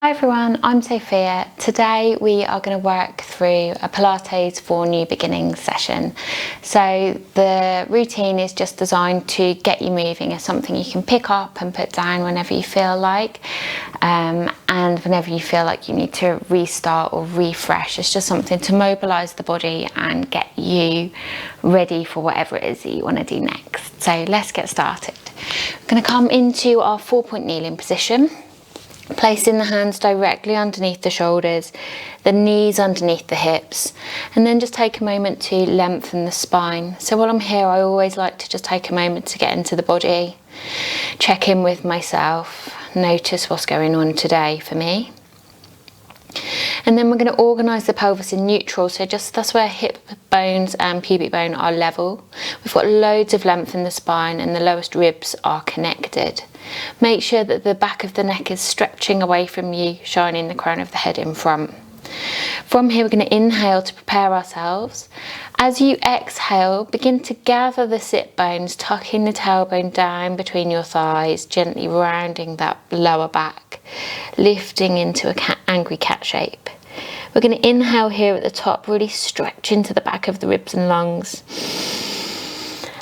Hi everyone, I'm Sophia. Today we are going to work through a Pilates for new beginnings session. So the routine is just designed to get you moving. It's something you can pick up and put down whenever you feel like, and whenever you feel like you need to restart or refresh. It's just something to mobilise the body and get you ready for whatever it is that you want to do next. So let's get started. We're going to come into our 4-point kneeling position. Placing the hands directly underneath the shoulders, the knees underneath the hips, and then just take a moment to lengthen the spine. So while I'm here, I always like to just take a moment to get into the body, check in with myself, notice what's going on today for me. And then we're going to organise the pelvis in neutral, so that's where hip bones and pubic bone are level. We've got loads of length in the spine and the lowest ribs are connected. Make sure that the back of the neck is stretching away from you, shining the crown of the head in front. From here we're going to inhale to prepare ourselves. As you exhale, begin to gather the sit bones, tucking the tailbone down between your thighs, gently rounding that lower back, lifting into an angry cat shape. We're going to inhale here at the top, really stretch into the back of the ribs and lungs.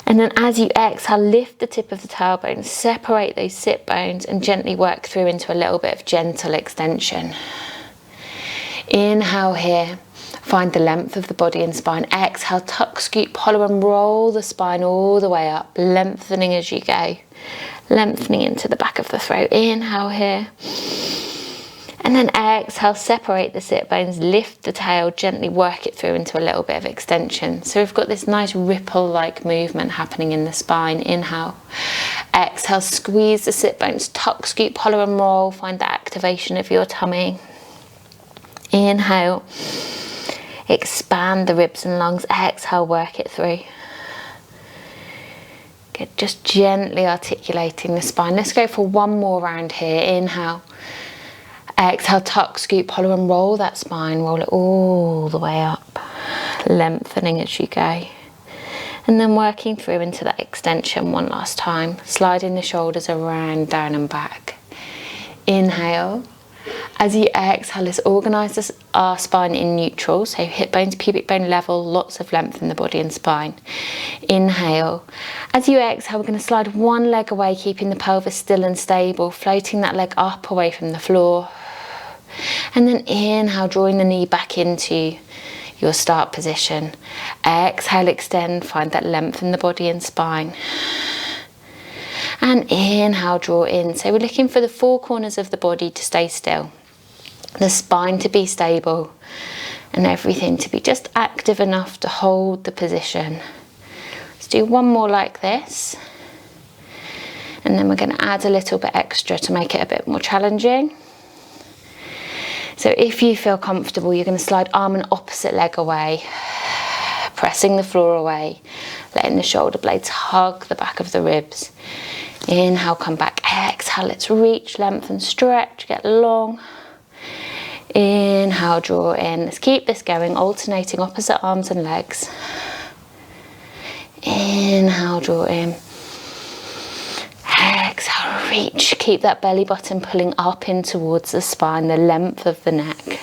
And then as you exhale, lift the tip of the tailbone, separate those sit bones and gently work through into a little bit of gentle extension. Inhale here, find the length of the body and spine. Exhale, tuck, scoop, hollow and roll the spine all the way up, lengthening as you go. Lengthening into the back of the throat. Inhale here. And then exhale, separate the sit bones, lift the tail, gently work it through into a little bit of extension. So we've got this nice ripple-like movement happening in the spine. Inhale. Exhale, squeeze the sit bones, tuck, scoop, hollow and roll. Find the activation of your tummy. Inhale. Expand the ribs and lungs. Exhale, work it through. Good, just gently articulating the spine. Let's go for one more round here. Inhale. Exhale, tuck, scoop, hollow and roll that spine. Roll it all the way up, lengthening as you go. And then working through into that extension one last time, sliding the shoulders around, down and back. Inhale. As you exhale, let's organise our spine in neutral, so hip bones, pubic bone level, lots of length in the body and spine. Inhale. As you exhale, we're going to slide one leg away, keeping the pelvis still and stable, floating that leg up away from the floor. And then inhale, drawing the knee back into your start position. Exhale, extend, find that length in the body and spine. And inhale, draw in. So we're looking for the four corners of the body to stay still, the spine to be stable, and everything to be just active enough to hold the position. Let's do one more like this. And then we're going to add a little bit extra to make it a bit more challenging. So if you feel comfortable, you're going to slide arm and opposite leg away, pressing the floor away, letting the shoulder blades hug the back of the ribs. Inhale, come back. Exhale, let's reach, lengthen, stretch, get long. Inhale, draw in. Let's keep this going, alternating opposite arms and legs. Inhale, draw in. Exhale, reach. Keep that belly button pulling up in towards the spine, the length of the neck.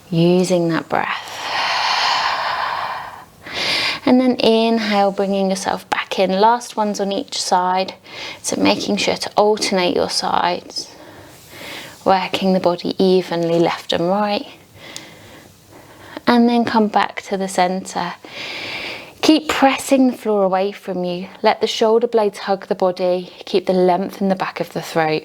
Using that breath. And then inhale, bringing yourself back in. Last ones on each side. So making sure to alternate your sides. Working the body evenly left and right. And then come back to the centre. Keep pressing the floor away from you. Let the shoulder blades hug the body. Keep the length in the back of the throat.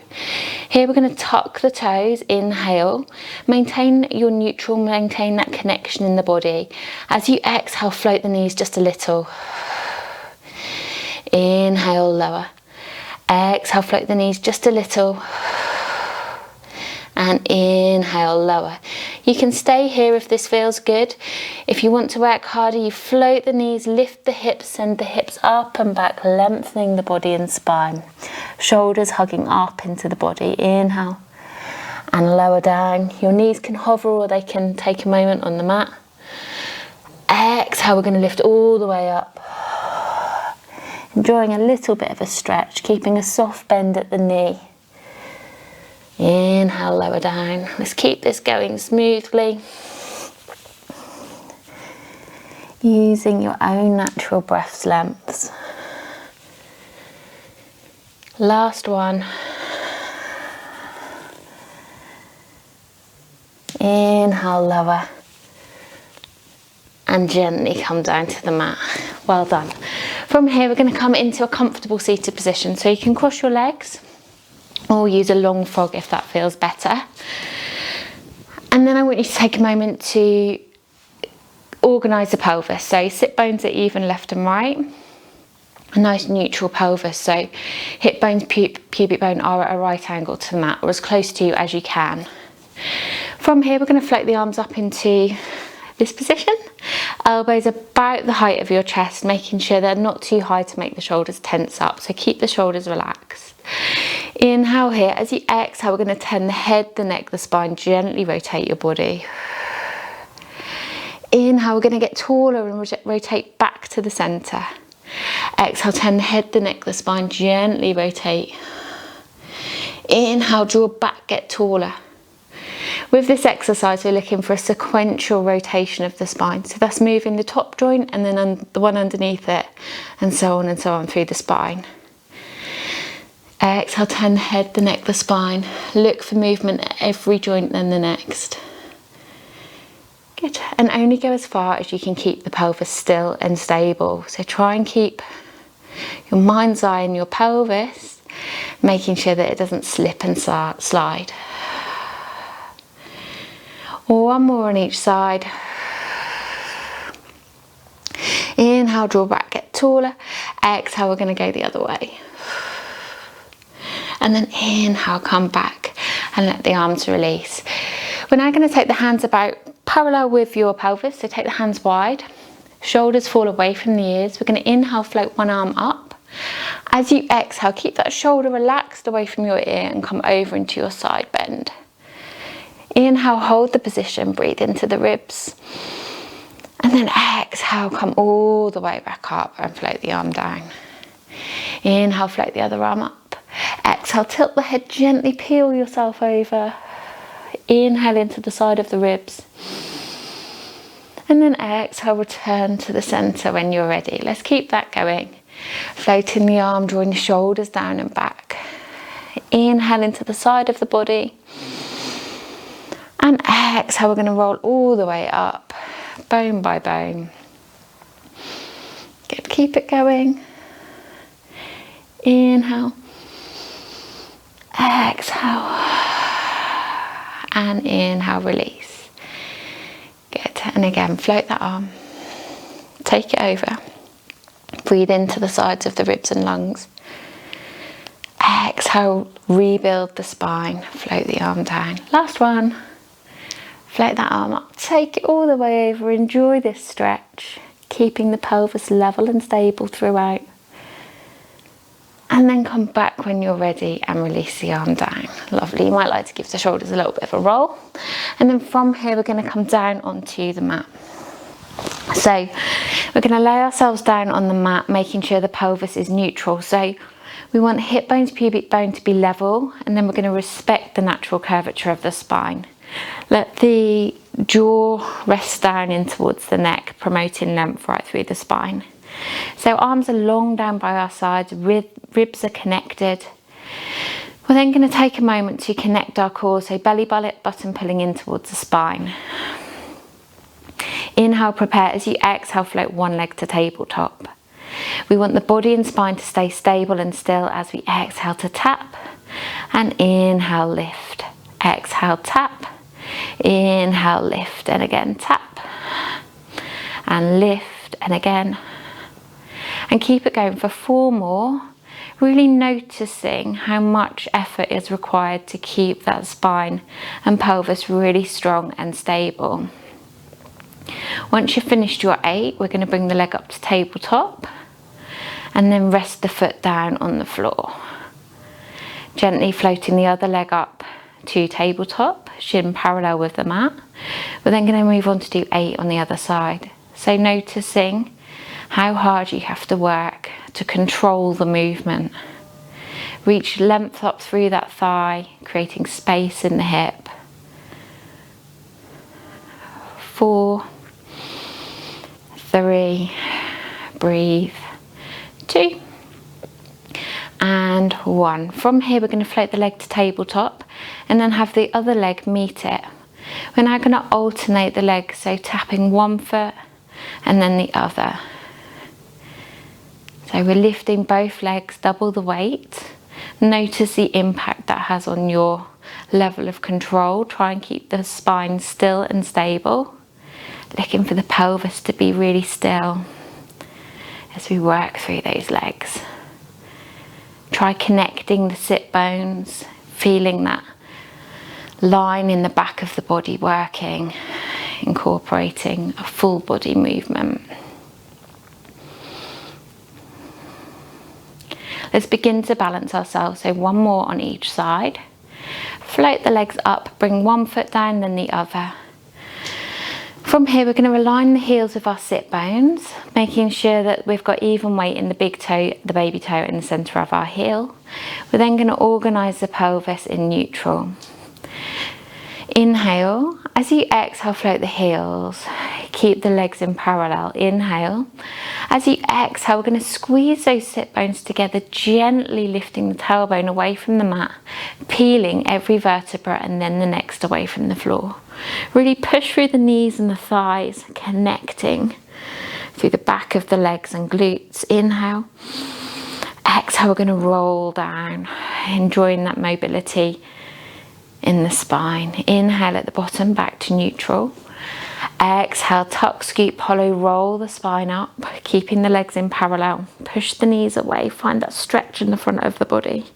Here we're going to tuck the toes. Inhale. Maintain your neutral. Maintain that connection in the body. As you exhale, float the knees just a little. Inhale, lower. Exhale, float the knees just a little. And inhale, lower. You can stay here if this feels good. If you want to work harder, you float the knees, lift the hips, send the hips up and back, lengthening the body and spine. Shoulders hugging up into the body. Inhale and lower down. Your knees can hover or they can take a moment on the mat. Exhale, we're going to lift all the way up. Enjoying a little bit of a stretch, keeping a soft bend at the knee. Inhale, lower down. Let's keep this going smoothly. Using your own natural breath's lengths. Last one. Inhale, lower. And gently come down to the mat. Well done. From here, we're going to come into a comfortable seated position. So you can cross your legs or use a long frog if that feels better. And then I want you to take a moment to organise the pelvis. So sit bones are even left and right. A nice neutral pelvis. So hip bones, pubic bone are at a right angle to the mat, or as close to you as you can. From here, we're going to float the arms up into this position. Elbows about the height of your chest, making sure they're not too high to make the shoulders tense up. So keep the shoulders relaxed. Inhale here. As you exhale, we're going to turn the head, the neck, the spine, gently rotate your body. Inhale, we're going to get taller and rotate back to the centre. Exhale, turn the head, the neck, the spine, gently rotate. Inhale, draw back, get taller. With this exercise, we're looking for a sequential rotation of the spine. So that's moving the top joint and then the one underneath it, and so on through the spine. Exhale, turn the head, the neck, the spine. Look for movement at every joint, then the next. Good. And only go as far as you can keep the pelvis still and stable. So try and keep your mind's eye on your pelvis, making sure that it doesn't slip and slide. One more on each side. Inhale, draw back, get taller. Exhale, we're going to go the other way. And then inhale, come back and let the arms release. We're now going to take the hands about parallel with your pelvis. So take the hands wide. Shoulders fall away from the ears. We're going to inhale, float one arm up. As you exhale, keep that shoulder relaxed away from your ear and come over into your side bend. Inhale, hold the position, breathe into the ribs. And then exhale, come all the way back up and float the arm down. Inhale, float the other arm up. Exhale, tilt the head, gently peel yourself over. Inhale into the side of the ribs. And then exhale, return to the centre when you're ready. Let's keep that going. Floating the arm, drawing the shoulders down and back. Inhale into the side of the body. And exhale, we're going to roll all the way up, bone by bone. Good, keep it going. Inhale. Exhale. And inhale, release. Good, and again, float that arm. Take it over. Breathe into the sides of the ribs and lungs. Exhale, rebuild the spine. Float the arm down. Last one. Float that arm up, take it all the way over, enjoy this stretch, keeping the pelvis level and stable throughout. And then come back when you're ready and release the arm down. Lovely, you might like to give the shoulders a little bit of a roll. And then from here, we're going to come down onto the mat. So we're going to lay ourselves down on the mat, making sure the pelvis is neutral. So we want hip bones, pubic bone to be level, and then we're going to respect the natural curvature of the spine. Let the jaw rest down in towards the neck, promoting length right through the spine. So arms are long down by our sides, ribs are connected. We're then going to take a moment to connect our core, so belly button pulling in towards the spine. Inhale, prepare. As you exhale, float one leg to tabletop. We want the body and spine to stay stable and still as we exhale to tap. And inhale, lift. Exhale, tap. Inhale, lift, and again tap, and lift, and again, and keep it going for 4 more, really noticing how much effort is required to keep that spine and pelvis really strong and stable. Once you've finished your 8, we're going to bring the leg up to tabletop and then rest the foot down on the floor, gently floating the other leg up to tabletop, shin parallel with the mat. We're then going to move on to do 8 on the other side. So noticing how hard you have to work to control the movement. Reach length up through that thigh, creating space in the hip. 4, 3, breathe, 2, and 1. From here we're going to float the leg to tabletop and then have the other leg meet it. We're now going to alternate the legs, so tapping one foot and then the other. So we're lifting both legs, double the weight. Notice the impact that has on your level of control. Try and keep the spine still and stable. Looking for the pelvis to be really still as we work through those legs. Try connecting the sit bones, feeling that line in the back of the body working, incorporating a full body movement. Let's begin to balance ourselves, so one more on each side. Float the legs up, bring one foot down, then the other. From here we're going to align the heels with our sit bones, making sure that we've got even weight in the big toe, the baby toe in the centre of our heel. We're then going to organise the pelvis in neutral. Inhale. As you exhale, float the heels. Keep the legs in parallel. Inhale. As you exhale, we're going to squeeze those sit bones together, gently lifting the tailbone away from the mat, peeling every vertebra and then the next away from the floor. Really push through the knees and the thighs, connecting through the back of the legs and glutes. Inhale. Exhale, we're going to roll down, enjoying that mobility in the spine. Inhale at the bottom, back to neutral. Exhale, tuck, scoop, hollow, roll the spine up, keeping the legs in parallel. Push the knees away, find that stretch in the front of the body.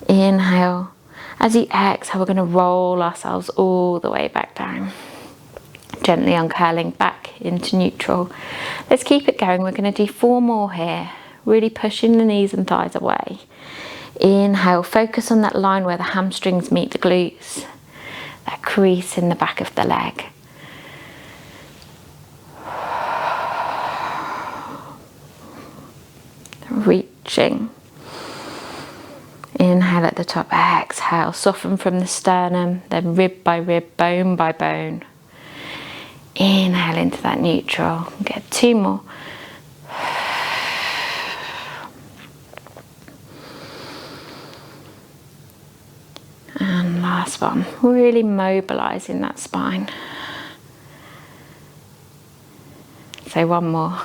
Inhale. As you exhale, we're going to roll ourselves all the way back down. Gently uncurling back into neutral. Let's keep it going. We're going to do 4 more here. Really pushing the knees and thighs away. Inhale, focus on that line where the hamstrings meet the glutes. That crease in the back of the leg. Reaching. Inhale at the top, exhale, soften from the sternum, then rib by rib, bone by bone. Inhale into that neutral. Get 2 more. And last one, really mobilising that spine. So 1 more.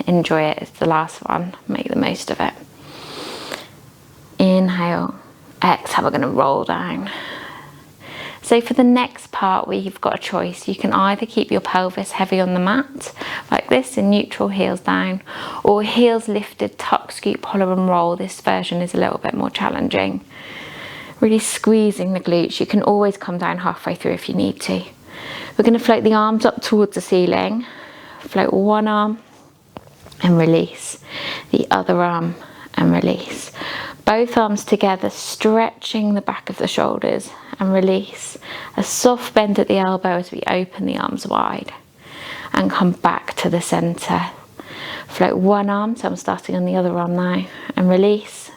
Enjoy it, it's the last one, make the most of it. Inhale, exhale, we're going to roll down. So for the next part, we've got a choice. You can either keep your pelvis heavy on the mat, like this, in neutral, heels down, or heels lifted, tuck, scoop, hollow and roll. This version is a little bit more challenging. Really squeezing the glutes. You can always come down halfway through if you need to. We're going to float the arms up towards the ceiling. Float one arm and release. The other arm and release. Both arms together, stretching the back of the shoulders and release. A soft bend at the elbow as we open the arms wide and come back to the centre. Float one arm, so I'm starting on the other arm now, and release.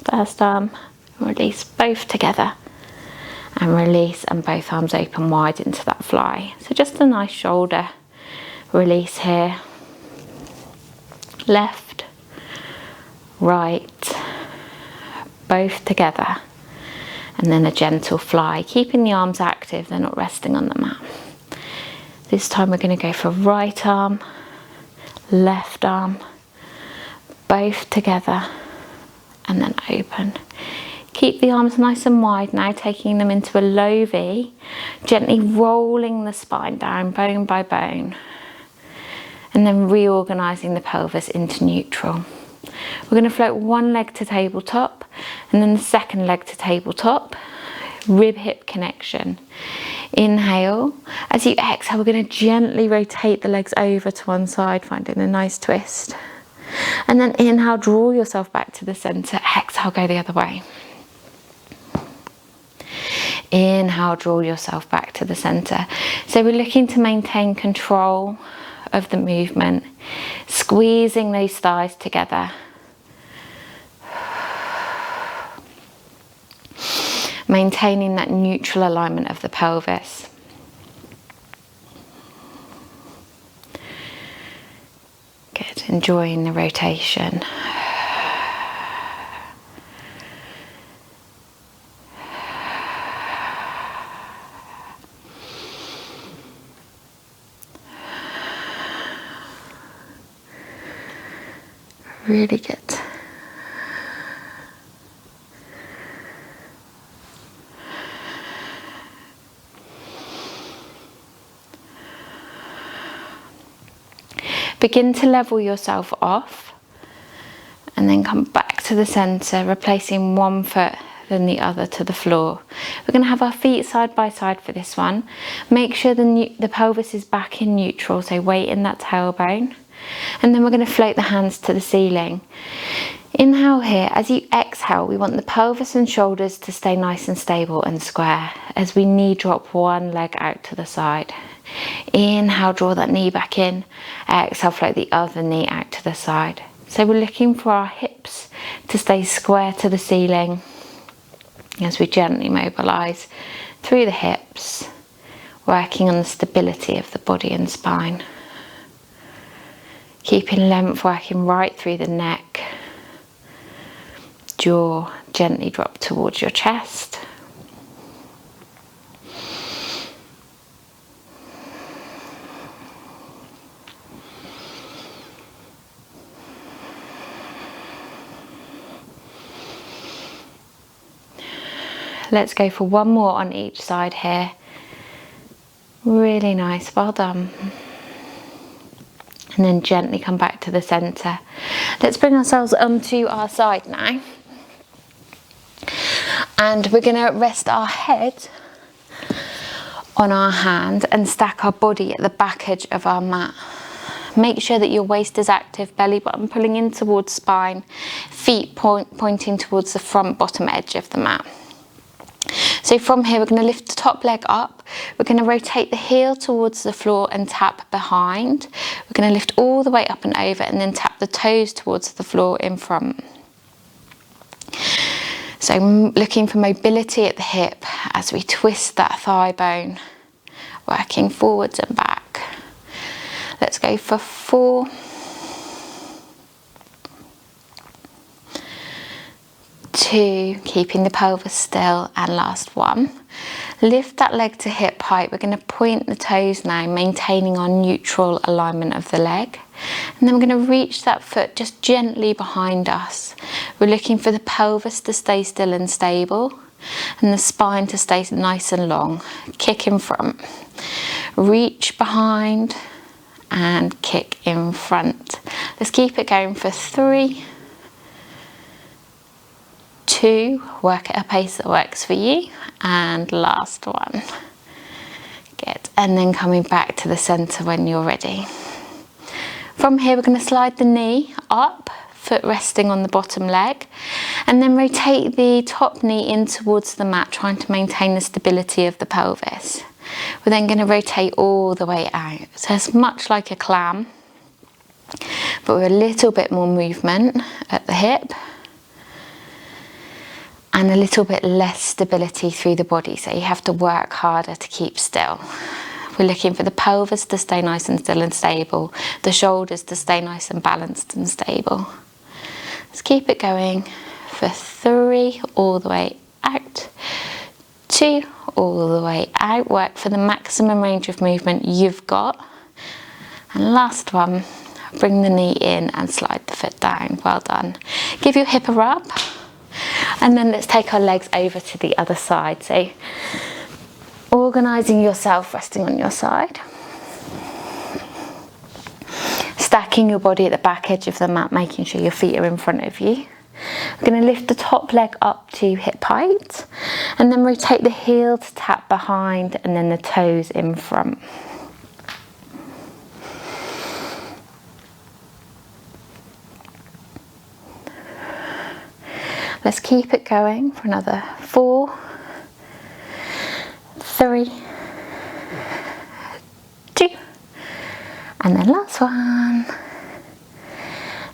First arm, release, both together and release, and both arms open wide into that fly. So just a nice shoulder release here. Left, right, both together, and then a gentle fly, keeping the arms active, they're not resting on the mat. This time we're going to go for right arm, left arm, both together, and then open. Keep the arms nice and wide now, taking them into a low V, gently rolling the spine down, bone by bone, and then reorganising the pelvis into neutral. We're going to float one leg to tabletop and then the second leg to tabletop. Rib hip connection. Inhale. As you exhale, we're going to gently rotate the legs over to one side, finding a nice twist. And then inhale, draw yourself back to the centre. Exhale, go the other way. Inhale, draw yourself back to the center. So we're looking to maintain control of the movement, squeezing those thighs together. Maintaining that neutral alignment of the pelvis. Good, enjoying the rotation. Really good. Begin to level yourself off and then come back to the center, replacing one foot then the other to the floor. We're going to have our feet side by side for this one. Make sure the pelvis is back in neutral, so weight in that tailbone. And then we're going to float the hands to the ceiling. Inhale here. As you exhale, we want the pelvis and shoulders to stay nice and stable and square as we knee drop one leg out to the side. Inhale, draw that knee back in. Exhale, float the other knee out to the side. So we're looking for our hips to stay square to the ceiling as we gently mobilize through the hips, working on the stability of the body and spine. Keeping length working right through the neck. Jaw gently drop towards your chest. Let's go for one more on each side here. Really nice, well done. And then gently come back to the center. Let's bring ourselves onto our side now. And we're gonna rest our head on our hand and stack our body at the back edge of our mat. Make sure that your waist is active, belly button pulling in towards spine, feet pointing towards the front bottom edge of the mat. So from here, we're going to lift the top leg up. We're going to rotate the heel towards the floor and tap behind. We're going to lift all the way up and over and then tap the toes towards the floor in front. So looking for mobility at the hip as we twist that thigh bone, working forwards and back. Let's go for 4, 2, keeping the pelvis still, and last 1. Lift that leg to hip height. We're going to point the toes now, maintaining our neutral alignment of the leg. And then we're going to reach that foot just gently behind us. We're looking for the pelvis to stay still and stable, and the spine to stay nice and long. Kick in front. Reach behind and kick in front. Let's keep it going for 3, 2, work at a pace that works for you, and last 1. Good. And then coming back to the center when you're ready. From here, we're going to slide the knee up, foot resting on the bottom leg, and then rotate the top knee in towards the mat, trying to maintain the stability of the pelvis. We're then going to rotate all the way out. So it's much like a clam, but with a little bit more movement at the hip and a little bit less stability through the body. So you have to work harder to keep still. We're looking for the pelvis to stay nice and still and stable, the shoulders to stay nice and balanced and stable. Let's keep it going for 3, all the way out, 2, all the way out. Work for the maximum range of movement you've got. And last 1, bring the knee in and slide the foot down. Well done. Give your hip a rub. And then let's take our legs over to the other side. So organising yourself, resting on your side. Stacking your body at the back edge of the mat, making sure your feet are in front of you. We're going to lift the top leg up to hip height and then rotate the heel to tap behind and then the toes in front. Let's keep it going for another 4, 3, 2, and then last one.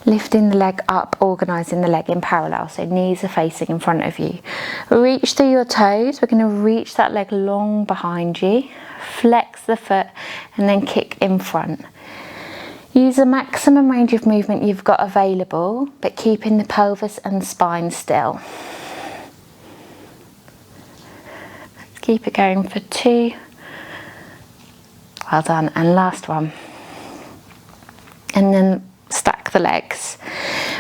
Lifting the leg up, organising the leg in parallel, so knees are facing in front of you. Reach through your toes. We're going to reach that leg long behind you. Flex the foot and then kick in front. Use the maximum range of movement you've got available, but keeping the pelvis and spine still. Let's keep it going for 2. Well done. And last one. And then stack the legs.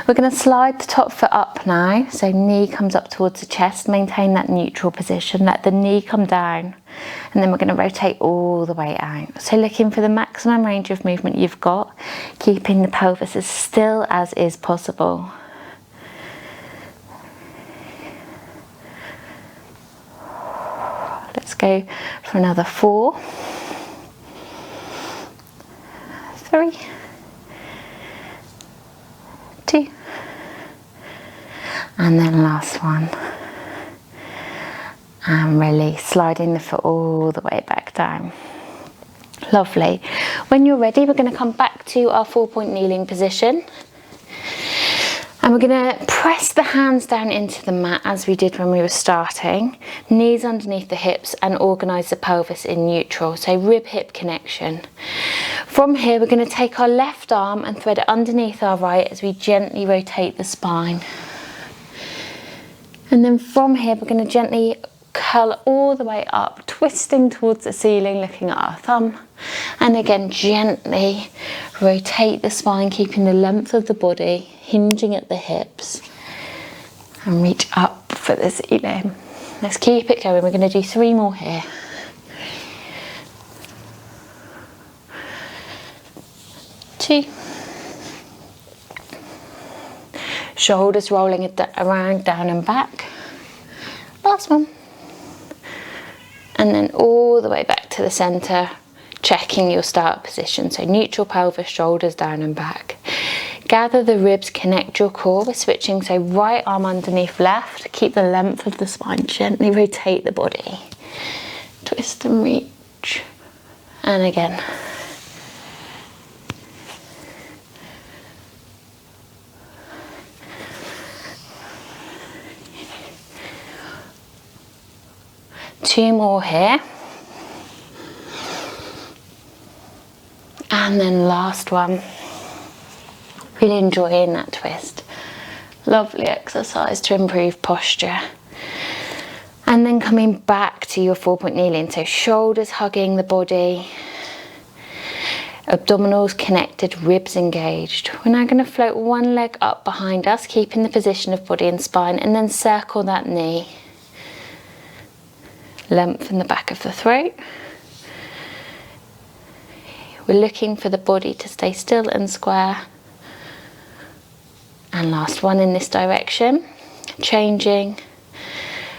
We're going to slide the top foot up now, so knee comes up towards the chest. Maintain that neutral position, let the knee come down, and then we're going to rotate all the way out. So looking for the maximum range of movement you've got, keeping the pelvis as still as is possible. Let's go for another 4, 3, 2, and then last one, and release, sliding the foot all the way back down. Lovely. When you're ready, we're going to come back to our 4-point kneeling position, and we're going to press the hands down into the mat as we did when we were starting, knees underneath the hips, and organise the pelvis in neutral, so rib-hip connection. From here, we're going to take our left arm and thread it underneath our right as we gently rotate the spine. And then from here, we're going to gently curl all the way up, twisting towards the ceiling, looking at our thumb. And again, gently rotate the spine, keeping the length of the body, hinging at the hips. And reach up for the ceiling. Let's keep it going. We're going to do 3 more here. 2. Shoulders rolling around, down and back. Last one. And then all the way back to the centre, checking your start position. So neutral pelvis, shoulders down and back. Gather the ribs, connect your core. We're switching, so right arm underneath left. Keep the length of the spine, gently rotate the body. Twist and reach. And again. Two more here. And then last one. Really enjoying that twist. Lovely exercise to improve posture. And then coming back to your 4-point kneeling. So shoulders hugging the body. Abdominals connected, ribs engaged. We're now going to float one leg up behind us, keeping the position of body and spine, and then circle that knee. Lengthen the back of the throat. We're looking for the body to stay still and square. And last one in this direction. Changing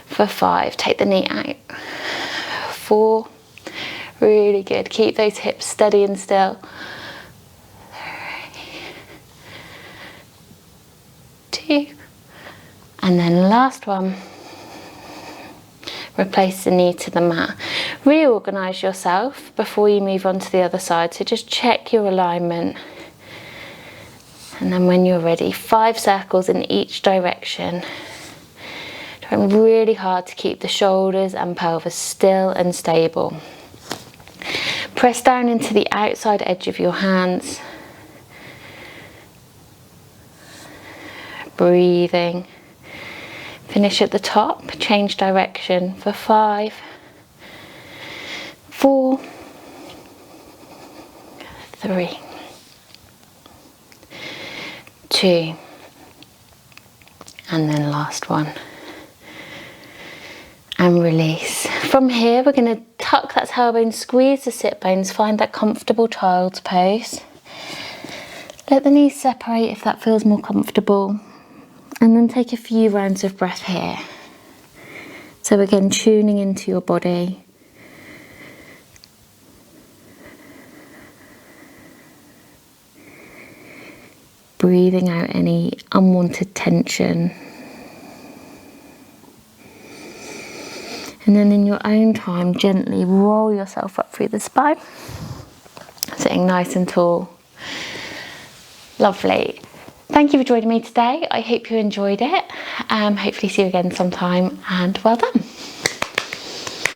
for 5. Take the knee out. 4. Really good. Keep those hips steady and still. 3. 2. And then last one. Replace the knee to the mat. Reorganise yourself before you move on to the other side. So just check your alignment. And then when you're ready, 5 circles in each direction. Trying really hard to keep the shoulders and pelvis still and stable. Press down into the outside edge of your hands. Breathing. Finish at the top, change direction for 5, 4, 3, 2, and then last one. And release. From here, we're going to tuck that tailbone, squeeze the sit bones, find that comfortable child's pose. Let the knees separate if that feels more comfortable. And then take a few rounds of breath here. So again, tuning into your body. Breathing out any unwanted tension. And then in your own time, gently roll yourself up through the spine, sitting nice and tall. Lovely. Thank you for joining me today. I hope you enjoyed it. Hopefully see you again sometime, and well done.